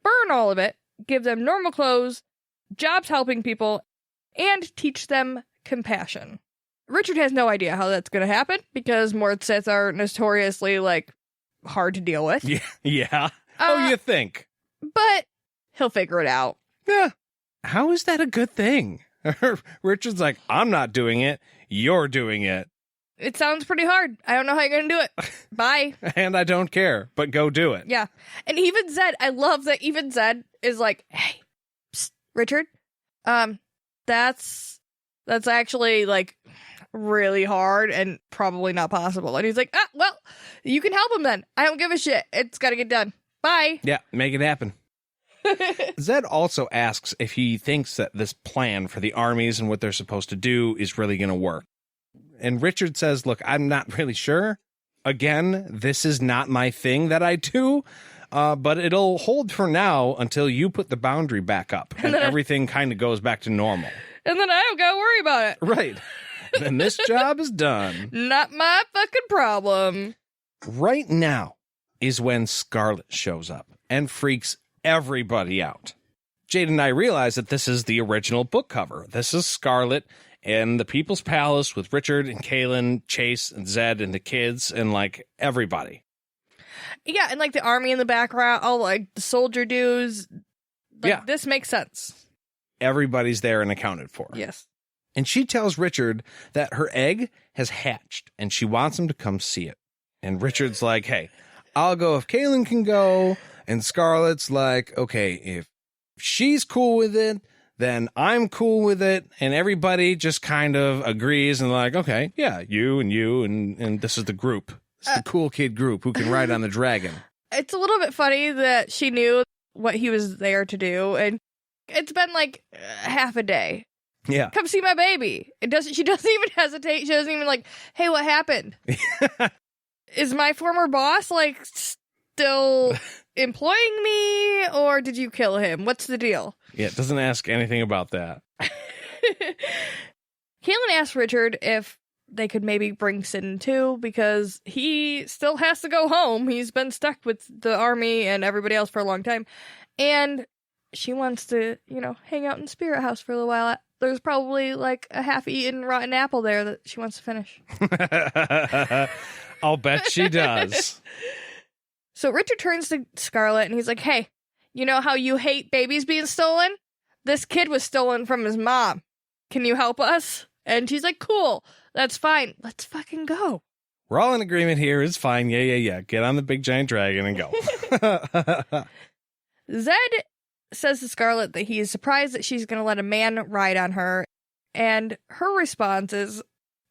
burn all of it, give them normal clothes, jobs helping people, and teach them compassion. Richard has no idea how that's going to happen because Mordsets are notoriously, hard to deal with. Yeah. You think? But he'll figure it out. Yeah. How is that a good thing? Richard's like, I'm not doing it. You're doing it. It sounds pretty hard. I don't know how you're going to do it. Bye. And I don't care, but go do it. Yeah. And even Zed, I love that even Zed is like, hey, psst, Richard, that's actually, really hard and probably not possible. And he's like, well, you can help him then. I don't give a shit. It's got to get done. Bye. Yeah, make it happen. Zed also asks if he thinks that this plan for the armies and what they're supposed to do is really going to work. And Richard says, look, I'm not really sure. Again, this is not my thing that I do, but it'll hold for now until you put the boundary back up and everything kind of goes back to normal. And then I don't got to worry about it. Right. Then this job is done. Not my fucking problem. Right now is when Scarlet shows up and freaks everybody out. Jade and I realize that this is the original book cover. This is Scarlet in the People's Palace with Richard and Kaylin, Chase and Zed and the kids and everybody. Yeah, and the army in the background, all the soldier dudes. This makes sense. Everybody's there and accounted for. Yes. And she tells Richard that her egg has hatched and she wants him to come see it. And Richard's like, hey, I'll go if Kaylin can go. And Scarlet's like, okay, if she's cool with it, then I'm cool with it. And everybody just kind of agrees and okay, yeah, you and this is the group. It's the cool kid group who can ride on the dragon. It's a little bit funny that she knew what he was there to do. And it's been half a day. Yeah. Come see my baby. She doesn't even hesitate. She doesn't even hey, what happened? Is my former boss still employing me or did you kill him? What's the deal? Yeah, it doesn't ask anything about that. Kaylin asked Richard if they could maybe bring Sidon too because he still has to go home. He's been stuck with the army and everybody else for a long time. And she wants to, hang out in Spirit House for a little while. There's probably a half-eaten rotten apple there that she wants to finish. I'll bet she does. So Richard turns to Scarlet and he's like, hey, you know how you hate babies being stolen? This kid was stolen from his mom. Can you help us? And she's like, cool, that's fine. Let's fucking go. We're all in agreement here. It's fine. Yeah. Get on the big giant dragon and go. Zed says to Scarlet that he is surprised that she's going to let a man ride on her. And her response is,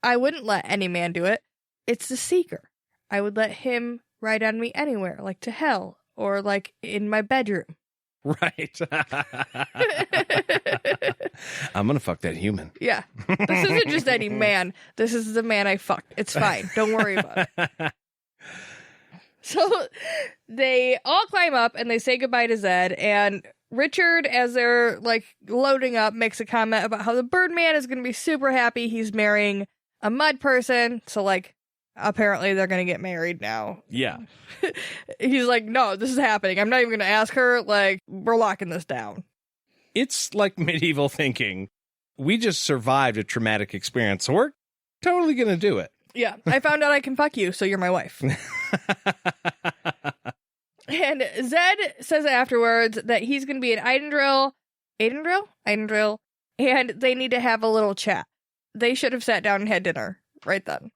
I wouldn't let any man do it. It's the Seeker. I would let him ride on me anywhere, to hell, or in my bedroom. Right. I'm going to fuck that human. Yeah. This isn't just any man. This is the man I fucked. It's fine. Don't worry about it. So they all climb up and they say goodbye to Zed. And Richard, as they're loading up, makes a comment about how the Birdman is going to be super happy he's marrying a mud person. So apparently they're going to get married now. Yeah. He's like, no, this is happening. I'm not even going to ask her. We're locking this down. It's medieval thinking. We just survived a traumatic experience, so we're totally going to do it. Yeah. I found out I can fuck you, so you're my wife. And Zed says afterwards that he's going to be in Eidendril, and they need to have a little chat. They should have sat down and had dinner right then.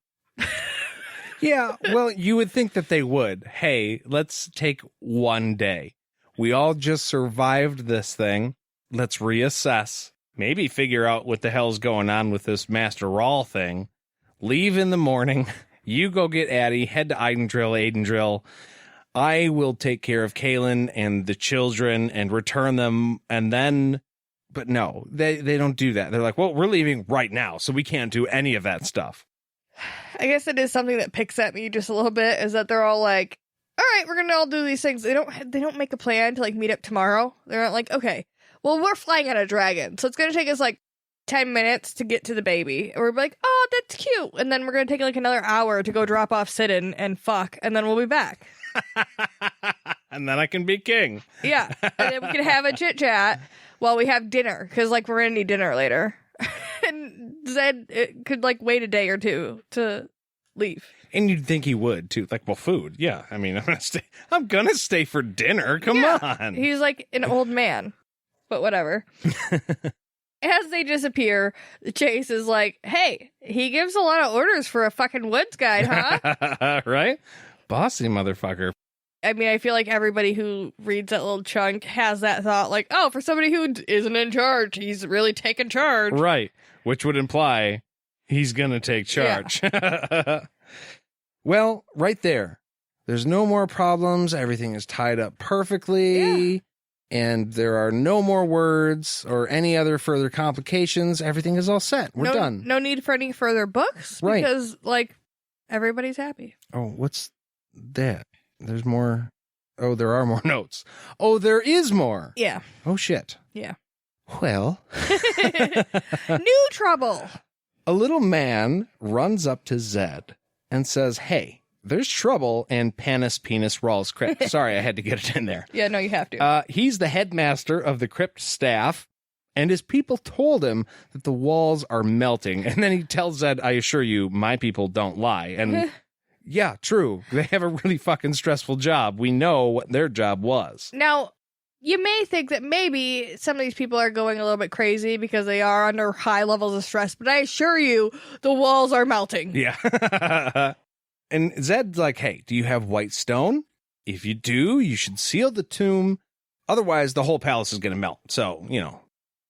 Yeah, well, you would think that they would. Hey, let's take one day. We all just survived this thing. Let's reassess. Maybe figure out what the hell's going on with this Master Rahl thing. Leave in the morning. You go get Addie. Head to Eidendril. I will take care of Kaylin and the children and return them. And then, but no, they don't do that. They're like, well, we're leaving right now, so we can't do any of that stuff. I guess it is something that picks at me just a little bit, is that they're all like, all right, we're gonna all do these things. They don't make a plan to meet up tomorrow. They're not like, okay, well, we're flying on a dragon, so it's gonna take us 10 minutes to get to the baby. And we're like, oh, that's cute. And then we're gonna take another hour to go drop off Sidon and fuck, and then we'll be back. And then I can be king. Yeah. And then we can have a chit chat while we have dinner. Because, like, we're going to need dinner later. And Zed could, like, wait a day or two to leave. And you'd think he would, too. Like, well, food. Yeah. I mean, I'm going to stay for dinner. Come on. He's like an old man. But whatever. As they disappear, Chase is like, hey, he gives a lot of orders for a fucking woods guide, huh? Right? Bossy motherfucker. I mean, I feel like everybody who reads that little chunk has that thought, like, oh, for somebody who isn't in charge, he's really taking charge. Right. Which would imply he's going to take charge. Yeah. Well, right there. There's no more problems. Everything is tied up perfectly. Yeah. And there are no more words or any other further complications. Everything is all set. We're done. No need for any further books. Right. Because, like, everybody's happy. Oh, what's that? There's more. Oh, there are more notes. Oh, there is more. Yeah. Oh, shit. Yeah. Well. New trouble. A little man runs up to Zed and says, hey, there's trouble in Panis Penis Rahl's crypt. Sorry, I had to get it in there. Yeah, no, you have to. He's the headmaster of the crypt staff, and his people told him that the walls are melting. And then he tells Zed, I assure you, my people don't lie. And yeah, true. They have a really fucking stressful job. We know what their job was. Now, you may think that maybe some of these people are going a little bit crazy because they are under high levels of stress, but I assure you, the walls are melting. Yeah. And Zed's like, hey, do you have white stone? If you do, you should seal the tomb. Otherwise, the whole palace is going to melt. So,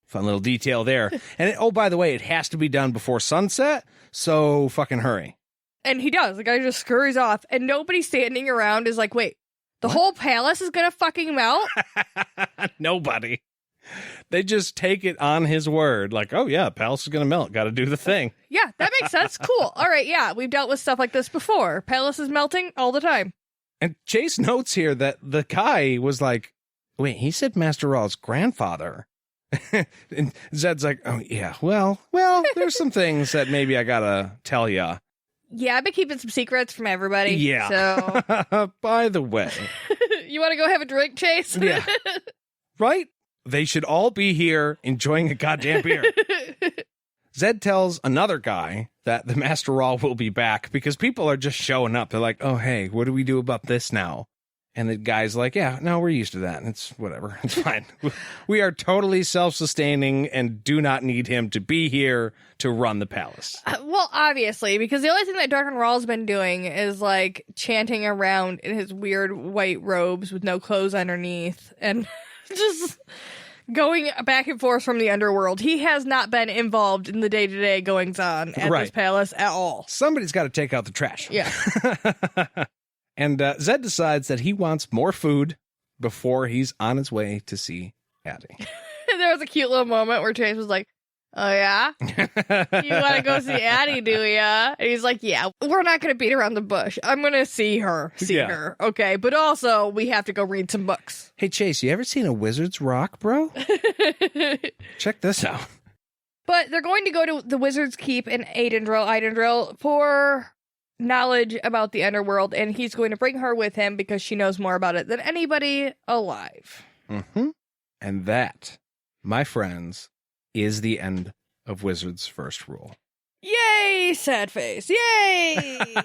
fun little detail there. And, oh, by the way, it has to be done before sunset. So fucking hurry. And he does. The guy just scurries off. And nobody standing around is like, wait, the whole palace is going to fucking melt? Nobody. They just take it on his word. Like, oh, yeah, palace is going to melt. Got to do the thing. Yeah, that makes sense. Cool. All right, yeah, we've dealt with stuff like this before. Palace is melting all the time. And Chase notes here that the guy was like, wait, he said Master Rahl's grandfather. And Zed's like, oh, yeah, well, there's some things that maybe I got to tell ya. Yeah, I've been keeping some secrets from everybody. Yeah. So. By the way. You want to go have a drink, Chase? Yeah. Right? They should all be here enjoying a goddamn beer. Zed tells another guy that the Master Rahl will be back because people are just showing up. They're like, oh, hey, what do we do about this now? And the guy's like, yeah, no, we're used to that. It's whatever. It's fine. We are totally self-sustaining and do not need him to be here to run the palace. Well, obviously, because the only thing that Darken Rahl's been doing is, like, chanting around in his weird white robes with no clothes underneath and just going back and forth from the underworld. He has not been involved in the day-to-day goings-on at this palace at all. Somebody's got to take out the trash. Yeah. And Zed decides that he wants more food before he's on his way to see Addie. There was a cute little moment where Chase was like, oh, yeah? You want to go see Addie, do ya? And he's like, yeah, we're not going to beat around the bush. I'm going to see her. Okay, but also we have to go read some books. Hey, Chase, you ever seen a wizard's rock, bro? Check this out. But they're going to go to the Wizard's Keep in Eidendril for knowledge about the underworld, and he's going to bring her with him because she knows more about it than anybody alive. Mm-hmm. And that, my friends, is the end of Wizard's first rule. Yay, sad face. Yay!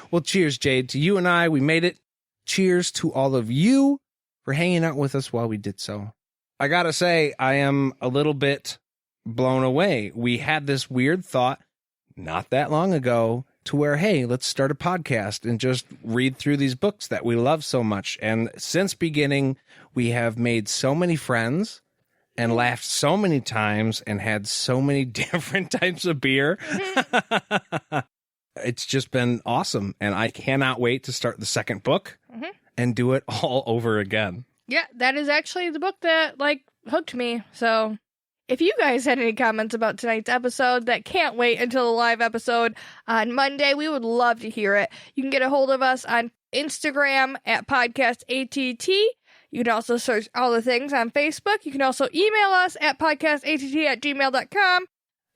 Well, cheers, Jade. To you and I, we made it. Cheers to all of you for hanging out with us while we did so. I gotta say, I am a little bit blown away. We had this weird thought not that long ago to where, hey, let's start a podcast and just read through these books that we love so much. And since beginning, we have made so many friends and laughed so many times and had so many different types of beer. It's just been awesome. And I cannot wait to start the second book and do it all over again. Yeah, that is actually the book that, like, hooked me. So if you guys had any comments about tonight's episode that can't wait until the live episode on Monday, we would love to hear it. You can get a hold of us on Instagram at podcastatt. You can also search all the things on Facebook. You can also email us at podcastatt@gmail.com.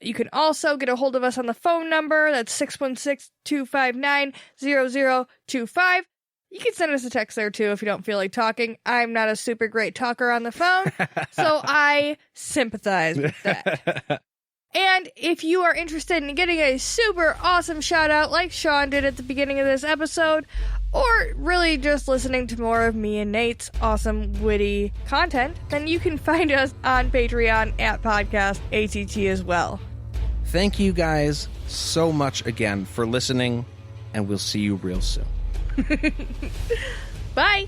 You can also get a hold of us on the phone number. That's 616-259-0025. You can send us a text there too if you don't feel like talking. I'm not a super great talker on the phone, so I sympathize with that. And if you are interested in getting a super awesome shout out like Sean did at the beginning of this episode, or really just listening to more of me and Nate's awesome, witty content, then you can find us on Patreon at Podcast ATT as well. Thank you guys so much again for listening, and we'll see you real soon. Bye!